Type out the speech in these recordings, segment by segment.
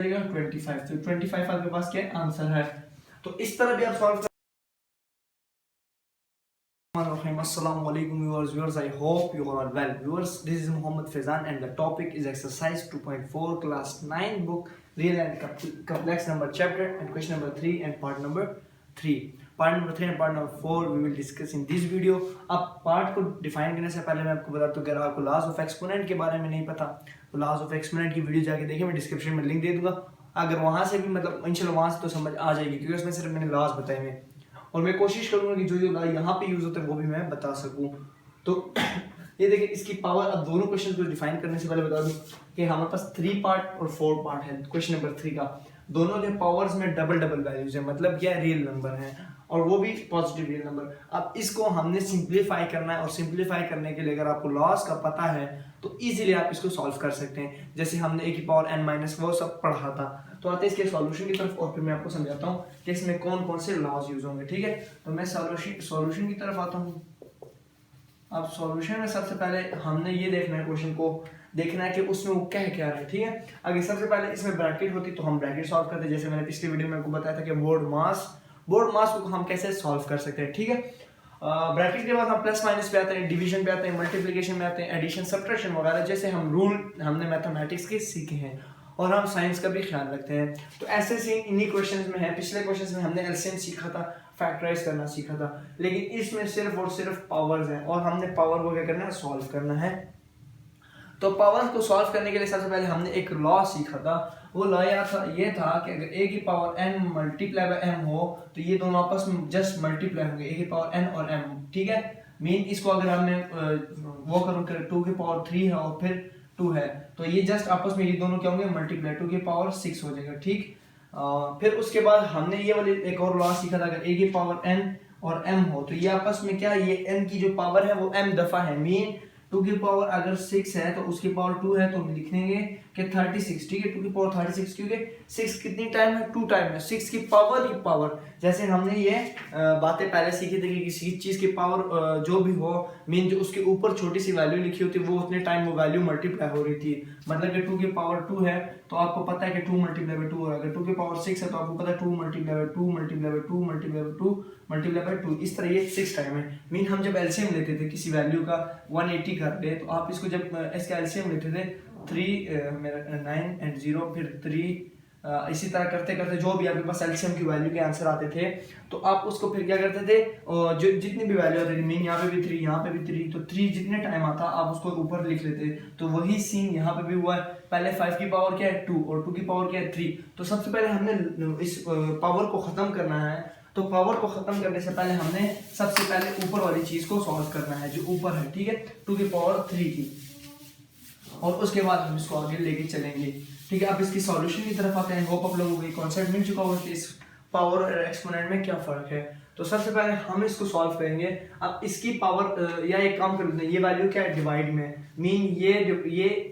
25, तो 25 आपके पास क्या आंसर है। तो इस तरह भी आप solve Assalamu alaikum viewers, I hope you are all well. Viewers, this is Muhammad Faizan and the topic is exercise 2.4 class 9 book real and complex number chapter and question number 3 and part number 3. Part number 3 and part number 4 we will discuss in this video. अब part को define करने से पहले मैं आपको बता दूं, अगर आपको लॉज ऑफ एक्सपोनेंट के बारे में नहीं पता तो लॉज ऑफ एक्सपोनेंट की वीडियो जाके देखिए, मैं डिस्क्रिप्शन में लिंक दे दूंगा। अगर वहां से भी मतलब इंशाल्लाह वहां से तो समझ आ जाएगी, क्योंकि उसमें सिर्फ मैंने लॉज बताए हुए हैं और मैं कोशिश करूंगा कि जो जो यहाँ पे यूज होता है वो भी मैं बता सकूं। तो ये देखिए, इसकी पावर, अब दोनों क्वेश्चन को डिफाइन करने से पहले बता दूं कि हमारे पास 3 पार्ट और 4 पार्ट है क्वेश्चन नंबर 3 का। दोनों जो पावर्स में डबल डबल वैल्यूज है, मतलब क्या रियल नंबर है और वो भी पॉजिटिव रियल नंबर। अब इसको हमने सिंप्लीफाई करना है और सिंप्लीफाई करने के लिए अगर आपको लॉस का पता है तो इजीली आप इसको सॉल्व कर सकते हैं। जैसे हमने ए की पावर n माइनस वो सब पढ़ा था। तो आते हैं इसके सॉल्यूशन की तरफ और फिर मैं आपको समझाता हूँ कि इसमें कौन कौन से लॉज यूज होंगे। ठीक है, तो मैं सॉल्यूशन की तरफ आता हूँ। अब सॉल्यूशन में सबसे पहले हमने ये देखना है, क्वेश्चन को देखना है कि उसमें वो कह क्या रहा है। ठीक है, अगर सबसे पहले इसमें ब्रैकेट होती तो हम ब्रैकेट सॉल्व करते, जैसे मैंने पिछली वीडियो में आपको बताया था कि बोर्ड मास को हम कैसे सॉल्व कर सकते हैं। ठीक है, ब्रैकेट के बाद हम प्लस माइनस पे आते हैं, डिवीजन पे आते हैं, मल्टीप्लिकेशन में आते हैं, एडिशन सब्ट्रैक्शन वगैरह जैसे हम रूल हमने मैथमेटिक्स के सीखे हैं और हम साइंस का भी ख्याल रखते हैं। तो ऐसे सीन इन्हीं क्वेश्चंस में है। पिछले क्वेश्चंस में हमने एलसीएम सीखा था, फैक्टराइज करना सीखा था, लेकिन इसमें सिर्फ और सिर्फ पावर्स हैं और हमने पावर को क्या करना है, सॉल्व करना है। तो पावर्स को सॉल्व करने के लिए सबसे पहले हमने एक लॉ सीखा था। वो लॉ ये था कि अगर a की power n multiply by m हो तो ये दोनों आपस में जस्ट मल्टीप्लाई होंगे, a की पावर n और m। ठीक है, मीन इसको अगर हमने वो करूँ 2 की पावर 3 है और फिर 2 है तो ये जस्ट आपस में ये दोनों क्या होंगे, मल्टीप्लाई, 2 की पावर 6 हो जाएगा। ठीक, फिर उसके बाद हमने ये वाली एक और लॉ सीखा था, अगर a की पावर n और m हो तो ये आपस में क्या, ये n की जो पावर है वो m दफा है। मीन 2 की पावर अगर 6 है तो उसकी पावर 2 है तो हम लिखेंगे कि 36। ठीक है, 2 की पावर 36 क्योंकि 6 कितनी टाइम है, 2 टाइम है। 6 की पावर ही पावर, जैसे हमने ये बातें पहले सीखी थी कि किसी चीज की पावर जो भी हो, मीन जो उसके ऊपर छोटी सी वैल्यू लिखी होती है वो उतने टाइम वो वैल्यू मल्टीप्लाई हो रही थी। मतलब कि 2 की पावर 2 है तो आपको पता है कि 2 मल्टीप्लाई बाय 2 हो रहा है। अगर 2 की पावर 6 है तो आपको पता है 2 multiply by 2 multiply by 2 multiply by 2 multiply by 2, इस तरह ये 6 टाइम है। मीन हम जब एलसीएम लेते थे किसी वैल्यू का 180 करते तो आप इसको जब इसका एलसीएम लेते थे 3 मेरा 9 एंड 0 फिर 3 इसी तरह करते करते जो भी आपके पास एलसीएम की वैल्यू के आंसर आते थे तो आप उसको फिर क्या करते थे, जो जितनी भी वैल्यू आती थी, मीन यहाँ पे भी 3 यहाँ पे भी 3, तो 3 जितने टाइम आता आप उसको ऊपर लिख लेते। तो वही सीन यहाँ पे भी हुआ है। पहले 5 की पावर क्या है 2 और 2 की पावर क्या है 3। तो सबसे पहले हमने इस पावर को खत्म करना है। तो पावर को खत्म करने से पहले हमने सबसे पहले ऊपर वाली चीज को सॉल्व करना है जो ऊपर है। ठीक है, 2 की पावर 3 की, और उसके बाद हम इसको आगे लेके चलेंगे। ठीक है, अब इसकी सॉल्यूशन की तरफ आते हैं। होप आप लोगों को ये कॉन्सेप्ट मिल चुका होगा कि इस पावर और एक्सपोनेंट में क्या फर्क है। तो सबसे पहले हम इसको सॉल्व करेंगे। अब इसकी पावर या एक काम कर लेते हैं, ये वैल्यू क्या है डिवाइड में, मीन ये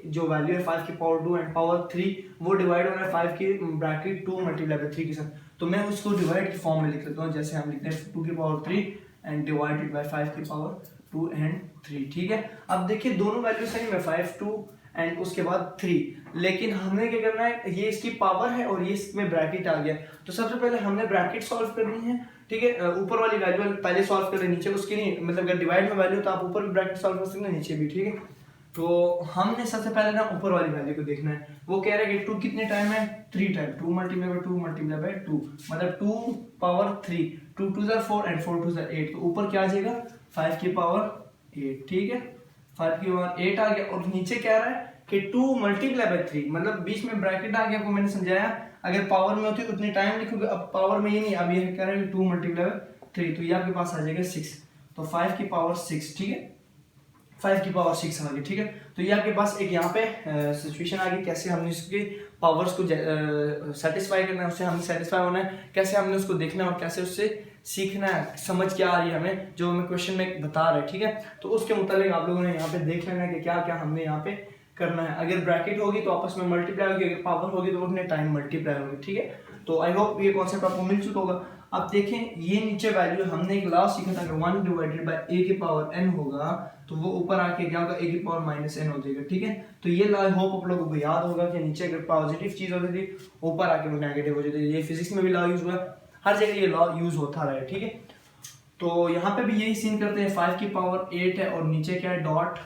जो वैल्यू है 5 की पावर 2 एंड पावर 3 वो डिवाइड हो रहा है 5 की ब्रैकेट 2 मल्टीप्लाई बाय 3 के साथ। तो मैं उसको डिवाइड की फॉर्म में लिख लेता हूँ, जैसे हम लिखते हैं 2 की पावर 3 एंड डिवाइडेड बाय 5 की पावर 2 एंड 3। ठीक है, अब देखिए दोनों वैल्यू सेम है 5 2 एंड उसके बाद 3, लेकिन हमने क्या करना है, ये इसकी पावर है और ये इसमें ब्रैकेट आ गया। तो सबसे पहले हमने ब्रैकेट सॉल्व करनी है। ठीक है, ऊपर वाली वैल्यू पहले सॉल्व करें, नीचे उसकी नहीं, मतलब अगर डिवाइड में वैल्यू तो आप ऊपर भी ब्रैकेट सॉल्व कर सकते हैं, नीचे भी। ठीक है, तो हमने सबसे पहले ना ऊपर वाली वैल्यू को देखना है। वो कह रहा है कि 2 कितने टाइम है, 3 time, 2 multiply by 2 multiply by 2 मतलब 2 पावर 3, 2 2 4 एंड 4 2 8। तो ऊपर क्या आ जाएगा 5 की पावर 8। ठीक है, 5 की पावर 8 आ गया और नीचे कह रहा है कि 2 मल्टीप्लाई बाय 3, मतलब बीच में ब्रैकेट आ गया। आपको मैंने समझाया अगर पावर में होती उतने टाइम लिखोगे, अब पावर में ये नहीं, अब ये कह रहा है कि 2 मल्टीप्लाई बाय 3 तो ये आपके पास आ जाएगा 6। तो 5 की पावर 6। ठीक है, 5 की पावर 6 आ गई। ठीक है, तो ये आपके पास एक यहाँ पे सिचुएशन आ गई, कैसे हमने इसकी पावर्स को सेटिस्फाई करना है, उससे हमें सेटिस्फाई होना है, कैसे हमने उसको देखना है और कैसे उससे सीखना है, समझ क्या आ रही है हमें जो हमें क्वेश्चन में बता रहे हैं। ठीक है, तो उसके मुताबिक आप लोगों ने यहाँ पे देख लेना है कि क्या क्या हमने यहाँ पे करना है। अगर ब्रैकेट होगी तो आपस में मल्टीप्लाई होगी, अगर पावर होगी तो अपने टाइम मल्टीप्लाई होगी। ठीक है, तो आई होप ये कॉन्सेप्ट आपको मिल चुका होगा। अब देखें ये नीचे वैल्यू हमने एक लास्ट सीखा था, अगर 1 डिवाइडेड बाय a की पावर n होगा तो वो ऊपर आके क्या होगा, a की पावर माइनस n हो जाएगा, ठीक है। तो ये आई होप आप लोगों को याद होगा कि नीचे अगर पॉजिटिव चीज होती थी ऊपर आके वो नेगेटिव हो जाती थी। ये फिजिक्स में भी लॉ यूज हुआ है, हर जगह ये लॉ यूज होता रहा है, ठीक है। तो यहाँ पे भी यही सीन करते हैं, 5 की पावर 8 है और नीचे क्या है डॉट,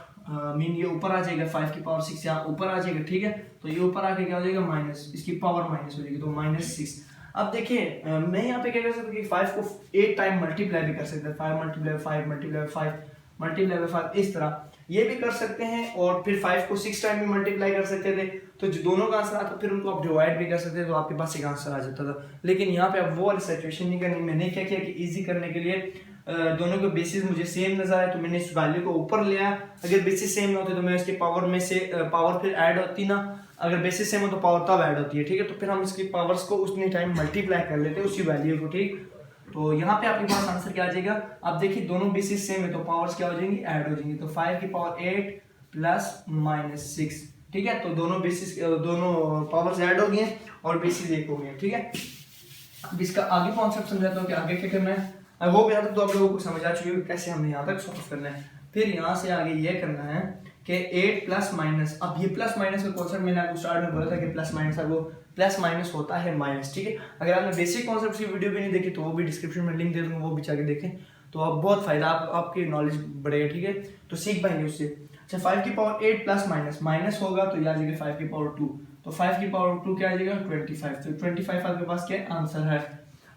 मीन ये ऊपर आ जाएगा, 5 की पावर 6 यहाँ ऊपर आ जाएगा, ठीक है। तो ये ऊपर आके क्या हो जाएगा माइनस, इसकी पावर माइनस हो जाएगी, तो -6। अब देखिए मैं यहाँ पे क्या कर सकता हूँ कि 5 को 8 टाइम मल्टीप्लाई भी कर सकते हैं, 5 मल्टीप्लाई 5 मल्टीप्लाई 5 मल्टीप्लाई बाय 5, इस तरह ये भी कर सकते हैं। और फिर 5 को 6 टाइम भी मल्टीप्लाई कर सकते थे, तो जो दोनों का आंसर आता फिर उनको आप डिवाइड भी कर सकते थे, तो आपके पास एक आंसर आ जाता था। लेकिन यहाँ पे अब वो वाली सिचुएशन नहीं करनी। मैंने क्या किया कि इजी करने के लिए दोनों के बेसिस मुझे सेम नजर आए तो मैंने इस वैल्यू को ऊपर लिया। अगर बेसिस सेम ना होते तो मैं इसके पावर में से पावर फिर ऐड होती ना, अगर बेसिस सेम हो तो पावर तब ऐड होती है, ठीक है। तो फिर हम इसकी पावर्स को उतनी टाइम मल्टीप्लाई कर लेते हैं उसी वैल्यू को, ठीक। तो यहाँ पे आपके पास आंसर क्या आ जाएगा, आप देखिए दोनों बेसिस सेम है तो पावर्स क्या हो जाएंगी, ऐड हो जाएंगी। तो 5 की पावर 8 प्लस -6, ठीक है। तो दोनों बेसिस दोनों पावर्स ऐड हो गए और बेसिस एक हो गए, ठीक है। अब इसका आगे कॉन्सेप्ट समझाता हूँ कि आगे क्या करना है। आई होप यहाँ तक तो आप लोगों को समझ आ चुकी है कैसे हमें यहाँ तक सॉल्व करना है। फिर यहाँ से आगे ये करना है कि 8 प्लस माइनस, अब ये प्लस माइनस का कॉन्सेप्ट मैंने आपको स्टार्ट में बोला था कि प्लस माइनस है, वो प्लस माइनस होता है माइनस, ठीक है। अगर आपने बेसिक कॉन्सेप्ट की वीडियो भी नहीं देखी तो वो भी डिस्क्रिप्शन में लिंक दे दूंगा, वो भी जाके देखें तो आप बहुत फायदा आपकी नॉलेज बढ़ेगा, ठीक है। तो सीख पाएंगे उससे। अच्छा 5 की पावर 8 प्लस माइनस, माइनस होगा तो याद रखिए 5 की पावर 2, तो 5 की पावर 2 क्या आ जाएगा 25, तो 25 आपके पास क्या आंसर है।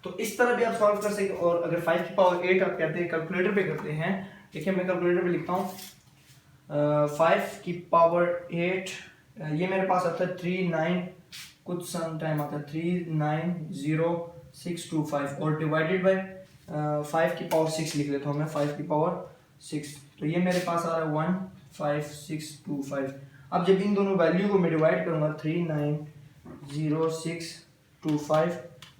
तो इस तरह भी आप सॉल्व कर सकते। और अगर 5 की पावर 8 आप कहते हैं कैलकुलेटर पे करते हैं, देखिए मैं कैलकुलेटर पे लिखता हूँ 5 की पावर 8, ये मेरे पास आता है 39 कुछ सम टाइम आता है 390625 और डिवाइडेड बाय 5 की पावर 6 लिख लेता हूँ मैं, 5 की पावर 6, तो ये मेरे पास आ रहा है 15625। अब जब इन दोनों वैल्यू को मैं डिवाइड करूँगा 390625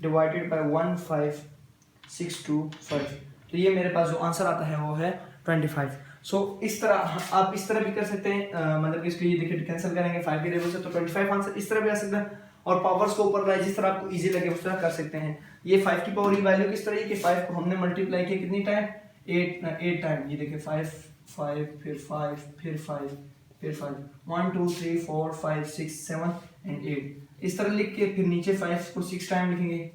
डिवाइडेड बाय 15625, तो ये मेरे पास जो आंसर आता है वो है 25। सो इस तरह आप इस तरह भी कर सकते हैं, मतलब कि इसको ये देखिए कैंसिल करेंगे 5 के टेबल से तो 25 आंसर इस तरह भी आ सकता है। और पावर्स को ऊपर लाए जिस तरह आपको इजी लगे उस तरह कर सकते हैं। ये 5 की पावर की वैल्यू किस तरह है कि 5 को हमने मल्टीप्लाई किया कितनी टाइम, 8 टाइम। ये देखिए 5 फिर 5 फिर 5 फिर 5 1 2 3 4 5 6 7 एंड 8 इस तरह लिख के फिर नीचे 5 को 6 टाइम लिखेंगे,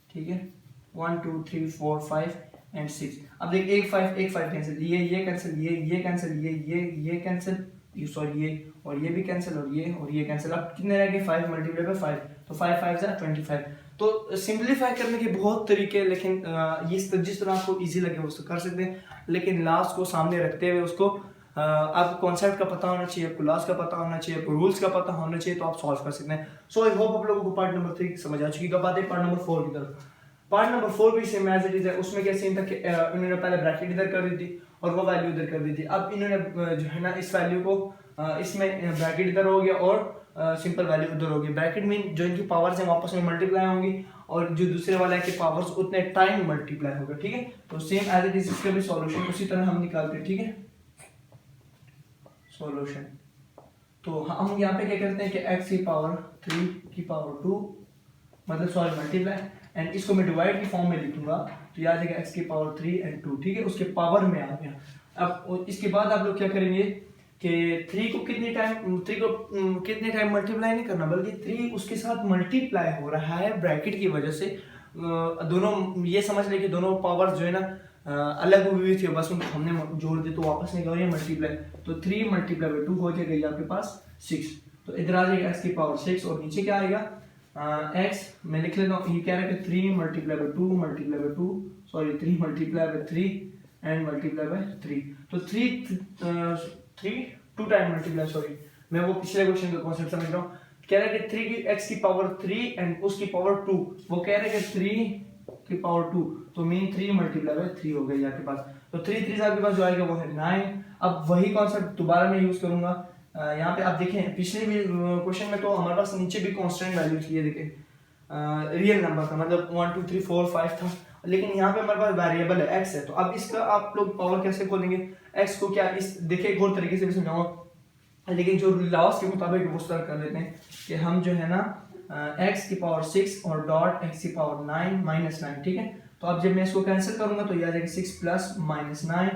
ठीक है। 1 2 3 4 5 एंड 6। अब देखिए एक 5 कैंसिल, ये कैंसिल, ये कैंसिल, ये कैंसिल, सॉरी ये और ये भी कैंसिल और ये कैंसिल। अब कितने रह गए 5 मल्टीप्लाई बाय 5, तो 5 5 जा 25। तो सिंपलीफाई करने के बहुत तरीके, लेकिन ये जिस तरह आपको इजी लगे उसको कर सकते हैं, लेकिन लास्ट को सामने रखते हुए उसको आपको कॉन्सेप्ट का पता होना चाहिए, आपको लास्ट का पता होना चाहिए, आपको रूल्स का पता होना चाहिए, तो आप सॉल्व कर सकते हैं। सो आई होप आप लोगों को पार्ट नंबर 3 समझ आ चुकी है। अब आते हैं पार्ट नंबर 4 की तरफ। पार्ट नंबर 4 भी सेम एज इट इज है। उसमें क्या सीन था कि इन्होंने पहले ब्रैकेट इधर कर दी थी और वो वैल्यू इधर कर दी थी। अब इन्होंने जो है ना इस वैल्यू को इसमें ब्रैकेट इधर हो गया और सिंपल वैल्यू उधर होगी। ब्रैकेट में जो इनकी पावर्स हैं वापस में मल्टीप्लाई होंगी और जो दूसरे वाला के पावर्स उतने टाइम मल्टीप्लाई होगा, ठीक है। तो सेम एज इट इज इसका भी सॉल्यूशन उसी तरह हम निकालते हैं, ठीक है। सॉल्यूशन तो हम यहाँ पे क्या करते हैं कि x की पावर 3 की पावर 2 मतलब सॉरी मल्टीप्लाई एंड इसको मैं डिवाइड की फॉर्म में लिखूंगा तो याद है x की पावर 3 एंड 2, ठीक है। उसके पावर में आ गया। अब इसके बाद आप लोग क्या करेंगे कि 3 को कितने टाइम मल्टीप्लाई नहीं करना, बल्कि 3 उसके साथ मल्टीप्लाई हो रहा है ब्रैकेट की वजह से। दोनों ये समझ ले कि दोनों पावर जो है ना अलग हुई थी, बस उनको हमने जोड़ दी तो वापस नहीं करेंगे मल्टीप्लाई। तो 3 मल्टीप्लाई बाय 2 हो जाएगा आपके पास 6, तो इधर आ जाएगा x की पावर 6 और नीचे क्या आएगा x मैं लिख लेता हूँ। ये कह रहा है कि 3 multiply by 2 multiply by 2 sorry 3 multiply by 3 and multiply by 3, तो 3 2 टाइम मल्टीप्लाई, सॉरी मैं वो पिछले क्वेश्चन का कॉन्सेप्ट समझ रहा हूँ। कह रहा है कि 3 की x की पावर 3 एंड उसकी पावर 2, वो कह रहा है कि 3 की पावर 2 तो मीन 3 मल्टीप्लाई बाय 3 हो गई आपके पास। तो 3 3 आपके पास जो आएगा वो है 9। अब वही कॉन्सेप्ट दोबारा मैं यूज करूंगा। यहाँ पे आप देखें पिछले भी क्वेश्चन में तो हमारे पास नीचे भी कांस्टेंट वैल्यू थी, ये देखें रियल नंबर था, मतलब 1 2 3 4 5 था, लेकिन यहाँ पे हमारे पास वेरिएबल है x है। तो अब इसका आप लोग पावर कैसे खोलेंगे, x को क्या इस देखिए एक और तरीके से भी समझाऊंगा, लेकिन जो लॉस के मुताबिक वो स्टार्ट कर लेते हैं कि हम जो है ना एक्स की पावर 6 और डॉट एक्स की पावर 9 माइनस 9, ठीक है। तो अब जब मैं इसको कैंसिल करूंगा तो ये आ जाएगा 6 प्लस माइनस 9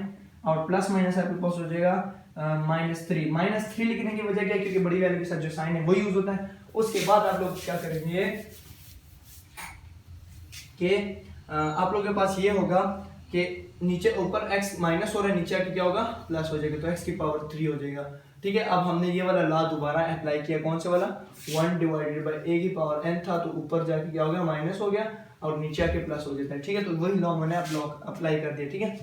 और प्लस माइनस आपके पास हो जाएगा -3। -3 लिखने की वजह क्या है, क्योंकि बड़ी वैल्यू के साथ जो साइन है वो यूज होता है। उसके बाद आप लोग क्या करेंगे कि आप लोगों के पास ये होगा कि नीचे ऊपर x माइनस हो रहा है, नीचे आके क्या होगा प्लस हो जाएगा, तो x की पावर 3 हो जाएगा, ठीक है। अब हमने ये वाला लॉ दोबारा अप्लाई किया, कौन से वाला, 1 डिवाइडेड बाय a की पावर n था, तो ऊपर जाके क्या हो गया माइनस हो गया और नीचे आके प्लस हो जाता है, ठीक है। तो वही लॉ मैंने अप्लाई कर दिया, ठीक है।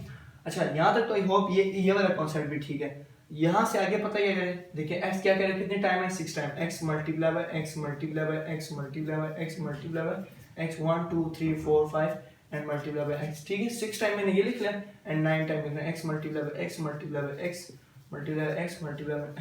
अच्छा, यहाँ तक तो आई होप ये वाला कॉन्सेप्ट भी ठीक है। यहाँ से आगे पता क्या करें, देखिए x क्या करें, कितने टाइम है, 6 time, x multiply by x multiply by x multiply by x multiply by x 1 2 3 4 5 and multiply by x, ठीक है। 6 टाइम मैंने ये लिख लिया एंड 9 टाइम लिखना है x multiply by x multiply by x multiply by x multiply by x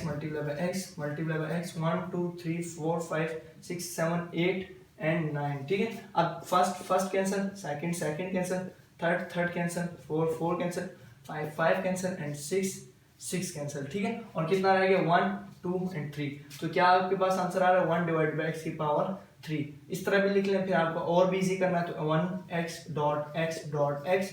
multiply by x multiply by x 1 2 3 4 5 6 7 8 and 9, ठीक है। अब first cancel, second cancel, third cancel, four cancel, five cancel and six cancel, ठीक है। और कितना रह गया 1 2 and 3। तो क्या आपके पास आंसर आ रहा है 1 डिवाइड बाय x की पावर 3। इस तरह भी लिख लें, फिर आपको और भी इजी करना है तो 1x.x,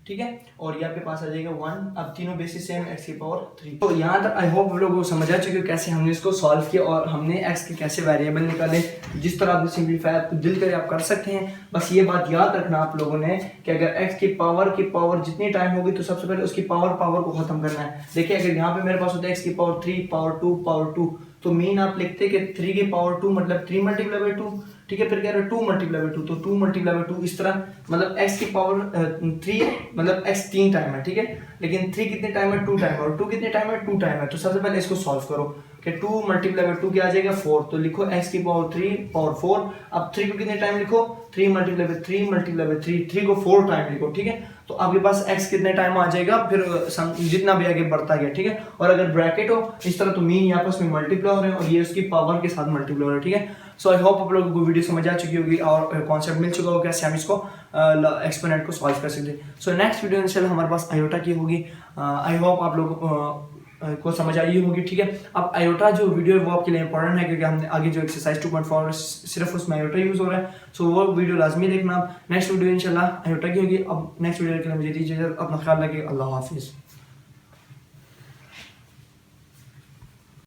ठीक है। और ये आपके पास आ जाएगा 1। अब तीनों बेसिस सेम x की पावर 3। तो यहाँ तक आई होप आप लोगों को समझ आ चुके हो कैसे हमने इसको सॉल्व किया और हमने x के कैसे वेरिएबल निकाले। जिस तरह आपने सिंपलीफाई आपको दिल करे आप कर सकते हैं। बस ये बात याद रखना आप लोगों ने कि अगर x की पावर जितनी टाइम होगी तो सबसे पहले उसकी पावर को खत्म करना है। देखिए अगर यहाँ पे मेरे पास होता है x की पावर 3 पावर 2 तो मीन आप लिखते कि 3 की पावर 2 मतलब 3 मल्टीप्लाई बाय 2, ठीक है। फिर कह रहे हैं 2 मल्टीप्लाई बाय 2 तो 2 मल्टीप्लाई बाय 2, इस तरह मतलब x की पावर 3 मतलब x 3 टाइम है, ठीक है। लेकिन 3 कितने टाइम है, 2 टाइम है, और 2 कितने टाइम है, 2 टाइम है। तो सबसे पहले इसको सॉल्व करो कि 2 मल्टीप्लाई बाय 2 क्या आ जाएगा 4, तो लिखो x की पावर 3 पावर 4। अब 3 को कितने टाइम लिखो, 3 मल्टीप्लाई बाय 3 मल्टीप्लाई बाय 3 को 4 टाइम लिखो, ठीक है। तो आपके पास x कितने टाइम आ जाएगा, फिर जितना भी आगे बढ़ता गया, ठीक है। और अगर ब्रैकेट हो इस तरह तो मीन आपस में मल्टीप्लाई हो रहे हैं और ये उसकी पावर के साथ मल्टीप्लाई हो रहा है, ठीक है। सो आई होप आप लोगों को वीडियो समझ आ चुकी होगी और कॉन्सेप्ट मिल चुका होगा कैसे हम इसको एक्सपोनेंट को सॉल्व कर सकते हैं। सो नेक्स्ट वीडियो इंशाल्लाह हमारे पास आयोटा की होगी। आई होप आप लोग को समझ आई होगी, ठीक है। अब आयोटा जो वीडियो है वो आपके लिए इंपॉर्टेंट है क्योंकि हमने आगे जो एक्सरसाइज 2.4 सिर्फ उसमें आयोटा यूज हो रहा है। सो वो वीडियो लाजमी देखना। नेक्स्ट वीडियो इंशाल्लाह आयोटा की होगी। अब नेक्स्ट वीडियो के लिए मुझे दीजिए अपना ख्याल रखिए। अल्लाह हाफिज़।